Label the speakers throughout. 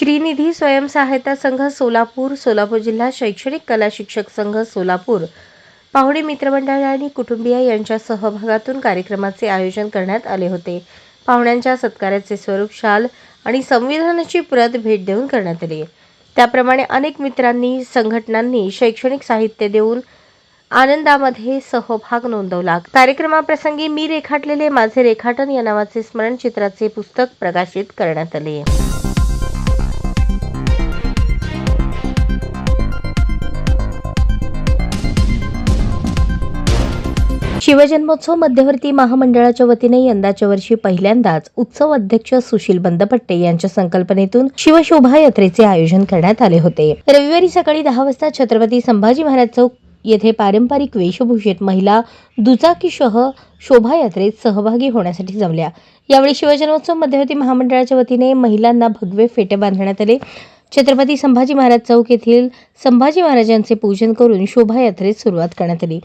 Speaker 1: श्रीनिधी स्वयंसहायता संघ सोलापूर, सोलापूर जिल्हा शैक्षणिक कला शिक्षक संघ सोलापूर, पाहुणे मित्रमंडळ आणि कुटुंबीय यांच्या सहभागातून कार्यक्रमाचे आयोजन करण्यात आले होते. पाहुण्यांच्या सत्काराचे स्वरूप शाल आणि संविधानाची प्रत भेट देऊन करण्यात आले. त्याप्रमाणे अनेक मित्रांनी, संघटनांनी शैक्षणिक साहित्य देऊन आनंदामध्ये सहभाग नोंदवला. कार्यक्रमाप्रसंगी मी रेखाटलेले माझे रेखाटन या नावाचे स्मरणचित्राचे पुस्तक प्रकाशित करण्यात आले. शिवजन्मोत्सव मध्यवर्ती महामंडळाच्या वतीने यंदाच्या वर्षी पहिल्यांदाच उत्सव अध्यक्ष सुशील बंदपट्टे यांच्या संकल्पनेतून शिवशोभायात्रेचे आयोजन करण्यात आले होते. रविवारी सकाळी 10 वाजता छत्रपती संभाजी महाराज चौक येथे पारंपरिक वेशभूषेत महिला दुचाकीसह शोभायात्रेत सहभागी होण्यासाठी जमल्या. यावेळी शिवजन्मोत्सव मध्यवर्ती महामंडळाच्या वतीने महिलांना भगवे फेटे बांधण्यात आले. छत्रपती संभाजी महाराज चौक येथील संभाजी महाराजांचे पूजन करून शोभायात्रेस सुरुवात करण्यात आली.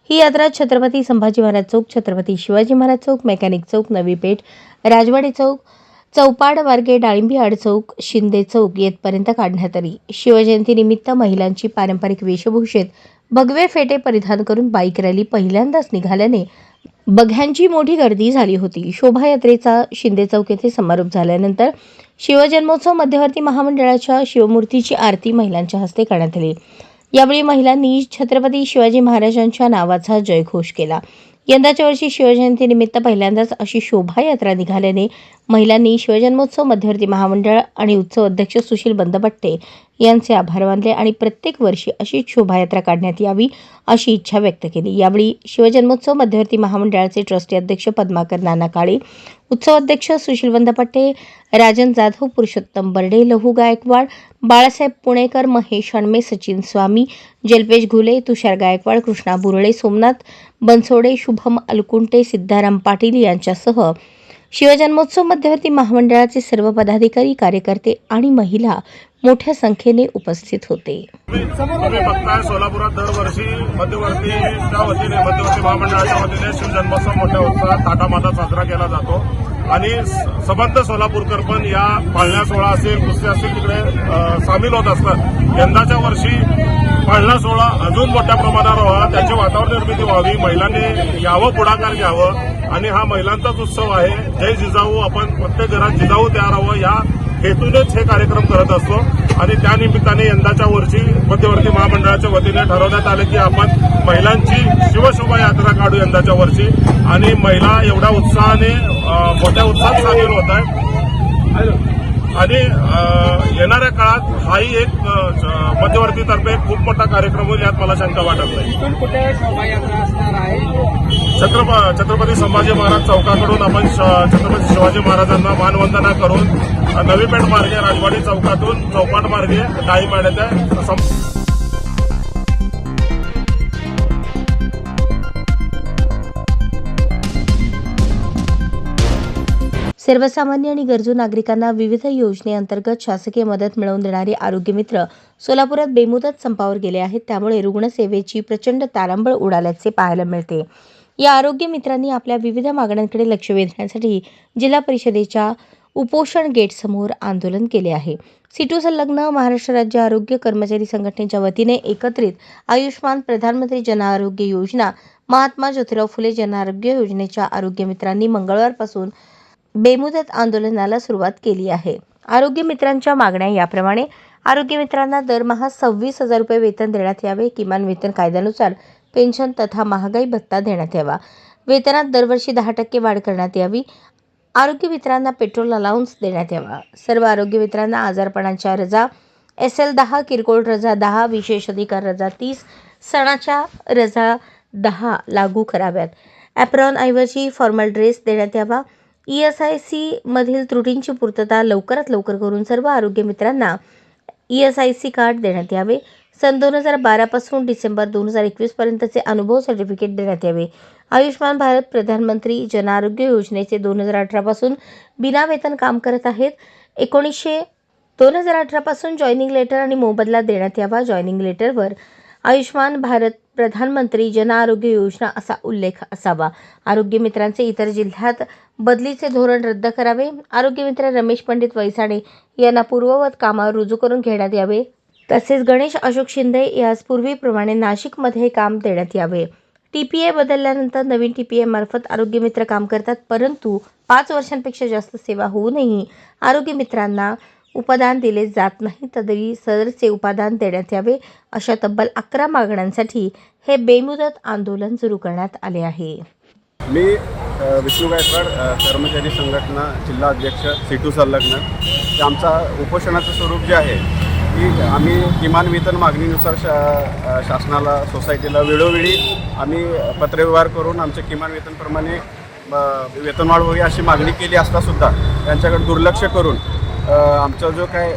Speaker 1: ही यात्रा छत्रपती संभाजी महाराज चौक, छत्रपती शिवाजी महाराज चौक, मेकॅनिक चौक, नवी पेठ, राजवाडे चौक, चौपाड मार्गे डाळिंबी आड चौक, शिंदे चौक येथपर्यंत काढण्यात आली. शिवजयंतीनिमित्त महिलांची पारंपरिक वेशभूषेत भगवे फेटे परिधान करून बाईक रॅली पहिल्यांदाच निघाल्याने बघ्यांची मोठी गर्दी झाली होती. शोभायात्रेचा शिंदे चौक येथे समारोप झाल्यानंतर शिवजन्मोत्सव मध्यवर्ती महामंडळाच्या शिवमूर्तीची आरती महिलांच्या हस्ते करण्यात आली. यावेळी महिलांनी छत्रपती शिवाजी महाराजांच्या नावाचा जयघोष केला. यंदाच्या वर्षी शिवजयंतीनिमित्त पहिल्यांदाच अशी शोभायात्रा निघाल्याने महिलांनी शिवजन्मोत्सव मध्यवर्ती महामंडळ आणि उत्सव अध्यक्ष सुशील बंदपट्टे यांचे आभार मानले आणि प्रत्येक वर्षी अशीच शोभायात्रा काढण्यात यावी अशी इच्छा व्यक्त केली. यावेळी शिवजन्मोत्सव मध्यवर्ती महामंडळाचे ट्रस्टी अध्यक्ष पद्माकर नाना काळे, उत्सव अध्यक्ष सुशील बंदपट्टे, राजन जाधव, पुरुषोत्तम बर्डे, लहू गायकवाड, बाळासाहेब पुणेकर, महेश हणमे, सचिन स्वामी, जल्पेश घुले, तुषार गायकवाड, कृष्णा बुरळे, सोमनाथ बनसोडे, शुभम अलकुंटे, सिद्धाराम पाटील यांच्यासह शिवजन्मोत्सव मध्यवर्ती महामंडळाचे सर्व पदाधिकारी, कार्यकर्ते आणि महिला मोठ्या संख्येने उपस्थित होते.
Speaker 2: तुम्ही बघताय सोलापुरात दरवर्षी मध्यवर्तीच्या वतीने मध्यवर्ती महामंडळाच्या वतीने शिवजन्मोत्सव मोठ्या उत्साहात थाटामाटात साजरा केला जातो आणि सबंध सोलापूरकर पण या पाळणा सोहळा असेल, कुस्ती असेल तिकडे सामील होत असतात. यंदाच्या वर्षी पाळणा सोहळा अजून मोठ्या प्रमाणावर व्हावा, त्याची वातावरण निर्मिती व्हावी, महिलांनी यावं, पुढाकार घ्यावं आणि हा महिलांचाच उत्सव आहे. जय जिजाऊ, आपण प्रत्येक घरात जिजाऊ तयार व्हावं या हेतूनच हे कार्यक्रम करत असतो आणि त्यानिमित्ताने यंदाच्या वर्षी मध्यवर्ती महामंडळाच्या वतीने ठरवण्यात आले की आपण महिलांची शिवशोभा यात्रा काढू यंदाच्या वर्षी आणि महिला एवढ्या उत्साहाने मोठ्या उत्साहात सामील होत आहेत आणि येणाऱ्या काळात हाही एक मध्यवर्तीतर्फे खूप मोठा कार्यक्रम होईल यात मला शंका वाटत नाही.
Speaker 3: कुठे शोभायात्रा असणार आहे?
Speaker 2: छत्रपती संभाजी महाराज चौकाकडून आपण छत्रपती शिवाजी महाराजांना मानवंदना करून नवी पेठ मार्गे राजवाडी चौकातून चौपाट मार्गे डाळिंबाड्याच्या
Speaker 1: सर्वसामान्य आणि गरजू नागरिकांना विविध योजनेअंतर्गत शासकीय मदत मिळवून देणारे आरोग्य मित्र सोलापुरात बेमुदत संपावर गेले आहेत. त्यामुळे रुग्णसेवेची प्रचंड तारांबळ उडाल्याचे पाहायला मिळते. या आरोग्य मित्रांनी आपल्या विविध मागण्यांकडे लक्ष वेधण्यासाठी जिल्हा परिषदेच्या उपोषण गेट समोर आंदोलन केले आहे. सिटू संलग्न महाराष्ट्र राज्य आरोग्य कर्मचारी संघटनेच्या वतीने एकत्रित आयुष्मान प्रधानमंत्री जन आरोग्य योजना, महात्मा ज्योतिराव फुले जन आरोग्य योजनेच्या आरोग्य मित्रांनी मंगळवारपासून बेमुदत आंदोलनाला सुरुवात केली आहे. आरोग्य मित्रांच्या मागण्या याप्रमाणे: आरोग्य मित्रांना दरमहा 26,000 रुपये वेतन देण्यात यावे. किमान वेतन कायद्यानुसार पेन्शन तथा महागाई भत्ता देण्यात यावा. वेतनात दरवर्षी 10% वाढ करण्यात यावी. आरोग्य मित्रांना पेट्रोल अलाउन्स देण्यात यावा. सर्व आरोग्य मित्रांना आजारपणाच्या रजा SL 10, किरकोळ रजा 10, विशेष अधिकार रजा 30, सणाच्या रजा 10 लागू कराव्यात. ॲप्रॉन ऐवजी फॉर्मल ड्रेस देण्यात यावा. ESIC मधील त्रुटींची पूर्तता लवकरात लवकर करून सर्व आरोग्य मित्रांना ESIC कार्ड देण्यात यावे. सन 2012 पासून डिसेंबर 2021 पर्यंतचे अनुभव सर्टिफिकेट देण्यात यावे. आयुष्मान भारत प्रधानमंत्री जन आरोग्य योजनेचे 2018 पासून बिना वेतन काम करत आहेत. 2018 पासून जॉईनिंग लेटर आणि मोबदला देण्यात यावा. जॉईनिंग लेटरवर आयुष्मान भारत, प्रधानमंत्री जन आरोग्य योजना असा उल्लेख असावा. आरोग्य मित्रांचे इतर जिल्ह्यात बदलीचे धोरण रद्द करावे. आरोग्य मित्र रमेश पंडित वैसाणे यांना पूर्ववत कामावर रुजू करून घेण्यात यावे. तसेच गणेश अशोक शिंदे यास पूर्वीप्रमाणे नाशिकमध्ये काम देण्यात यावे. TPA बदलल्यानंतर नवीन TPA मार्फत आरोग्य मित्र काम करतात, परंतु 5 वर्षांपेक्षा जास्त सेवा होऊनही आरोग्य मित्रांना उपादान दिले जात नाही, तरी सदरचे उपादान देण्यात यावे. अशा तब्बल 11 मागण्यांसाठी हे बेमुदत आंदोलन सुरू करण्यात आले आहे.
Speaker 4: मी विष्णू गायकवाड, कर्मचारी संघटना जिल्हा अध्यक्ष C2 संलग्न. आमचा उपोषणाचं स्वरूप जे आहे की आम्ही किमान वेतन मागणीनुसार शासनाला, सोसायटीला वेळोवेळी आम्ही पत्रव्यवहार करून आमच्या किमान वेतनप्रमाणे वेतनवाढ होईल अशी मागणी केली असतासुद्धा त्यांच्याकडे दुर्लक्ष करून आमचा जो काय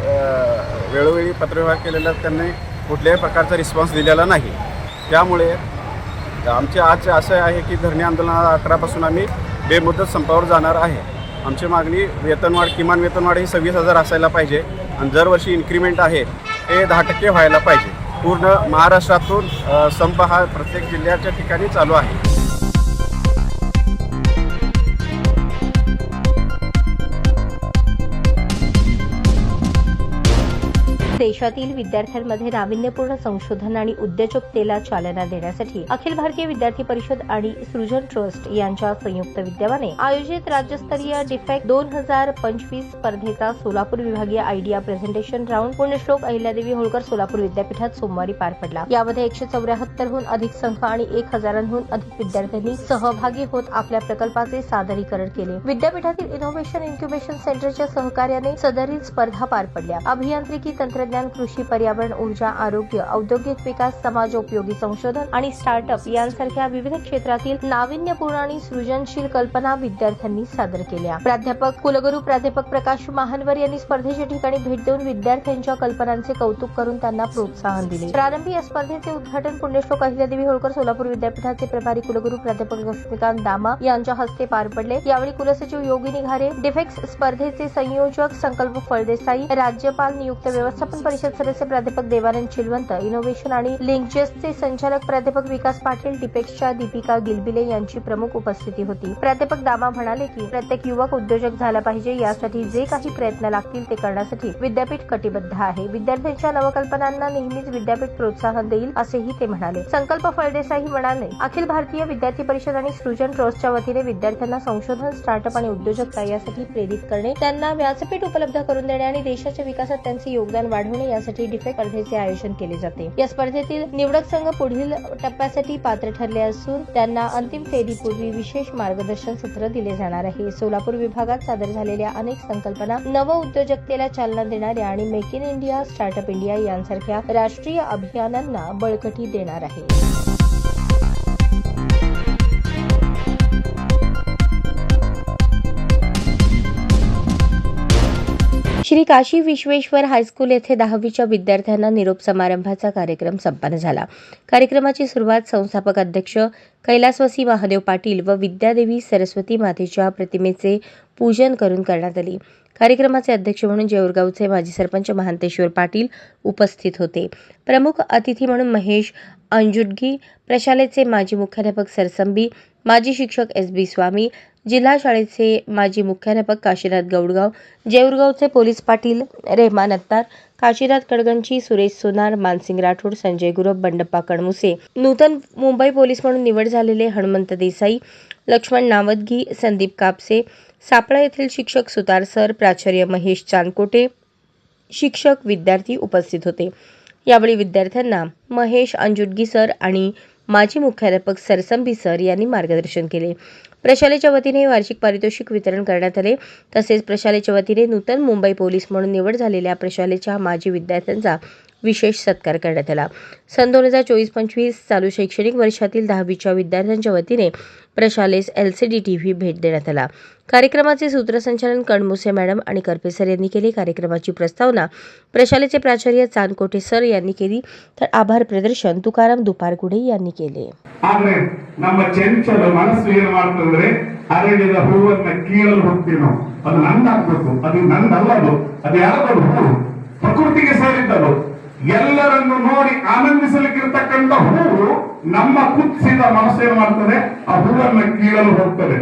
Speaker 4: वेळोवेळी पत्रव्यवहार केलेला त्यांनी कुठल्याही प्रकारचा रिस्पॉन्स दिलेला नाही. त्यामुळे आमचे आज असं आहे की धरणे आंदोलनाला 11 पासून आम्ही बेमुदत संपावर जाणार आहे. आमची मागणी वेतनवाढ, किमान वेतनवाढ ही 26,000 असायला पाहिजे आणि दरवर्षी इन्क्रिमेंट आहे ते 10% व्हायला पाहिजे. पूर्ण महाराष्ट्रातून संप हा प्रत्येक जिल्ह्याच्या ठिकाणी चालू आहे.
Speaker 1: देशातील विद्यार्थ्यांमध्ये नाविन्यपूर्ण संशोधन आणि उद्योजकतेला चालना देण्यासाठी अखिल भारतीय विद्यार्थी परिषद आणि सृजन ट्रस्ट यांच्या संयुक्त विद्यमाने आयोजित राज्यस्तरीय डिफेक्ट 2025 स्पर्धेचा सोलापूर विभागीय आयडिया प्रेझेंटेशन राऊंड पुण्यश्लोक अहिल्यादेवी होळकर सोलापूर विद्यापीठात सोमवारी पार पडला. यामध्ये 174हून अधिक संघ आणि 1000हून अधिक विद्यार्थ्यांनी सहभागी होत आपल्या प्रकल्पाचे सादरीकरण केले. विद्यापीठातील इनोव्हेशन इन्क्युबेशन सेंटरच्या सहकार्याने सदरील स्पर्धा पार पडल्या. अभियांत्रिकी, तंत्रज्ञान, कृषी, पर्यावरण, ऊर्जा, आरोग्य, औद्योगिक विकास, समाजोपयोगी संशोधन आणि स्टार्टअप यांसारख्या विविध क्षेत्रातील नाविन्यपूर्ण आणि सृजनशील कल्पना विद्यार्थ्यांनी सादर केल्या. प्राध्यापक, कुलगुरू प्राध्यापक प्रकाश महानवर यांनी स्पर्धेच्या ठिकाणी भेट देऊन विद्यार्थ्यांच्या कल्पनांचे कौतुक करून त्यांना प्रोत्साहन दिले. प्रारंभी या स्पर्धेचे उद्घाटन पुण्यश्लोक अहिल्यादेवी होळकर सोलापूर विद्यापीठाचे प्रभारी कुलगुरू प्राध्यापक लक्ष्मीकांत दामा यांच्या हस्ते पार पडले. यावेळी कुलसचिव योगिनी घारे, डिफेक्स स्पर्धेचे संयोजक संकल्प फळदेसाई, राज्यपाल नियुक्त व्यवस्थापन परिषद सदस्य प्राध्यापक देवानंद चिलवंत, इनोव्हेशन आणि लिंकजेसचे संचालक प्राध्यापक विकास पाटील, डिपेक्सच्या दीपिका गिलबिले यांची प्रमुख उपस्थिती होती. प्राध्यापक दामा म्हणाले की प्रत्येक युवक उद्योजक झाला पाहिजे. यासाठी जे काही प्रयत्न लागतील ते करण्यासाठी विद्यापीठ कटिबद्ध आहे. विद्यार्थ्यांच्या नवकल्पनांना नेहमीच विद्यापीठ प्रोत्साहन देईल असेही ते म्हणाले. संकल्प फळदेसाई म्हणाले, अखिल भारतीय विद्यार्थी परिषद आणि सृजन ट्रस्टच्या वतीने विद्यार्थ्यांना संशोधन, स्टार्टअप आणि उद्योजकता यासाठी प्रेरित करणे, त्यांना व्यासपीठ उपलब्ध करून देणे आणि देशाच्या विकासात त्यांचे योगदान वाढवणे यासाठी डिफेक्ट स्पर्धेचे आयोजन केले जाते. या स्पर्धेतील निवडक संघ पुढील टप्प्यासाठी पात्र ठरले असून त्यांना अंतिम फेरीपूर्वी विशेष मार्गदर्शन सत्र दिले जाणार आहे. सोलापूर विभागात सादर झालेल्या अनेक संकल्पना नव उद्योजकतेला चालना देणाऱ्या आणि make in India, startup India यांसारख्या राष्ट्रीय अभियानांना बळकटी देणार आहे. श्री काशी विश्वेश्वर हायस्कूल येथे 10वीच्या विद्यार्थ्यांना निरोप समारंभाचा कार्यक्रम संपन्न झाला. कार्यक्रमाची सुरुवात संस्थापक अध्यक्ष कैलासवासी महादेव पाटील व विद्यादेवी सरस्वती मातेच्या प्रतिमेचे पूजन करून करण्यात आली. कार्यक्रमाचे अध्यक्ष म्हणून जेऊरगावचे माजी सरपंच महांतेश्वर पाटील उपस्थित होते. प्रमुख अतिथी म्हणून महेश अंजुडगी, प्रशालेचे माजी मुख्याध्यापक सरसंबी, माजी शिक्षक SB स्वामी, जिल्हा शाळेचे माजी मुख्याध्यापक काशीनाथ गौडगाव, जेऊरगावचे पोलीस पाटील रेहमान अत्तार, काशीनाथ कडगंची, सुरेश सोनार, मानसिंग राठोड, संजय गुरव, बंडप्पा कणमुसे, नूतन मुंबई पोलीस म्हणून निवड झालेले हनुमंत देसाई, लक्ष्मण नावदगी, संदीप कापसे, सापळा येथील शिक्षक सुतार सर, प्राचार्य महेश चांदकोटे, शिक्षक, विद्यार्थी उपस्थित होते. यावेळी विद्यार्थ्यांना महेश अंजुडगी सर आणि माजी मुख्याध्यापक सरसंबी सर यांनी मार्गदर्शन केले. प्रशालेच्या वतीने वार्षिक पारितोषिक वितरण करण्यात आले. तसेच प्रशालेच्या वतीने नूतन मुंबई पोलीस म्हणून निवड झालेल्या प्रशालेच्या माजी विद्यार्थ्यांचा विशेष सत्कार करण्यात आला. सन 2024-25 चालू शैक्षणिक वर्षातील 10वीच्या विद्यार्थ्यांच्या वतीने प्रशालेस LCD TV भेट देण्यात आला. कार्यक्रमाचे सूत्रसंचालन कणमुसे मॅडम आणि करपे सर यांनी केले. कार्यक्रमाची प्रस्तावना प्रशालेचे प्राचार्य चांदकोटे सर यांनी केली, तर आभार प्रदर्शन तुकाराम दुपारगुडे यांनी केले.
Speaker 5: ಆದ್ರೆ ನಮ್ಮ ಚಂಚಲ ಮನಸ್ಸು ಏನು ಮಾಡ್ತಂದ್ರೆ ಅರಳಿದ ಹೂವನ್ನ ಕೀಳಲು ಹೋಗ್ತೀನೋ ಅದು ನಂದಾಗ್ಬೇಕು, ಅದು ನಂದಲ್ಲದು, ಅದು ಯಾರದು ಹೂ ಪ್ರಕೃತಿಗೆ ಸೇರಿದ್ದದು. ಎಲ್ಲರನ್ನು ನೋಡಿ ಆನಂದಿಸಲಿಕ್ಕಿರ್ತಕ್ಕಂಥ ಹೂವು ನಮ್ಮ ಕುದಿಸಿದ ಮನಸ್ಸು ಏನ್ ಮಾಡ್ತದೆ, ಆ ಹೂವನ್ನು ಕೀಳಲು ಹೋಗ್ತದೆ.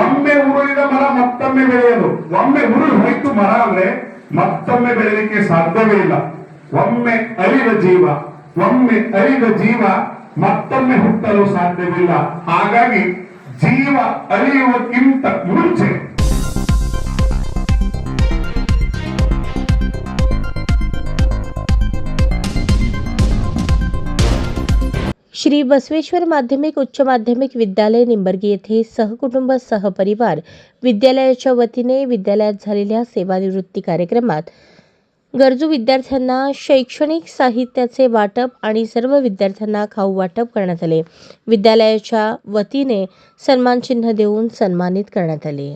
Speaker 5: ಒಮ್ಮೆ ಉರುಳಿದ ಮರ ಮತ್ತೊಮ್ಮೆ ಬೆಳೆಯದು. ಒಮ್ಮೆ ಉರುಳು ಹೋಯ್ತು ಮರ ಅಂದ್ರೆ ಮತ್ತೊಮ್ಮೆ ಬೆಳೆಯಲಿಕ್ಕೆ ಸಾಧ್ಯವೇ ಇಲ್ಲ. ಒಮ್ಮೆ ಅರಿದ ಜೀವ ಮತ್ತೊಮ್ಮೆ ಹುಟ್ಟಲು ಸಾಧ್ಯವಿಲ್ಲ. ಹಾಗಾಗಿ ಜೀವ ಅರಿಯುವಕ್ಕಿಂತ ಮುಂಚೆ
Speaker 1: श्री बसवेश्वर माध्यमिक उच्च माध्यमिक विद्यालय निंबर्गी येथे सहकुटुंब सहपरिवार विद्यालयाच्या वतीने विद्यालयात झालेल्या सेवानिवृत्ती कार्यक्रमात गरजू विद्यार्थ्यांना शैक्षणिक साहित्याचे वाटप आणि सर्व विद्यार्थ्यांना खाऊ वाटप करण्यात आले. विद्यालयाच्या वतीने सन्मानचिन्ह देऊन सन्मानित करण्यात आले.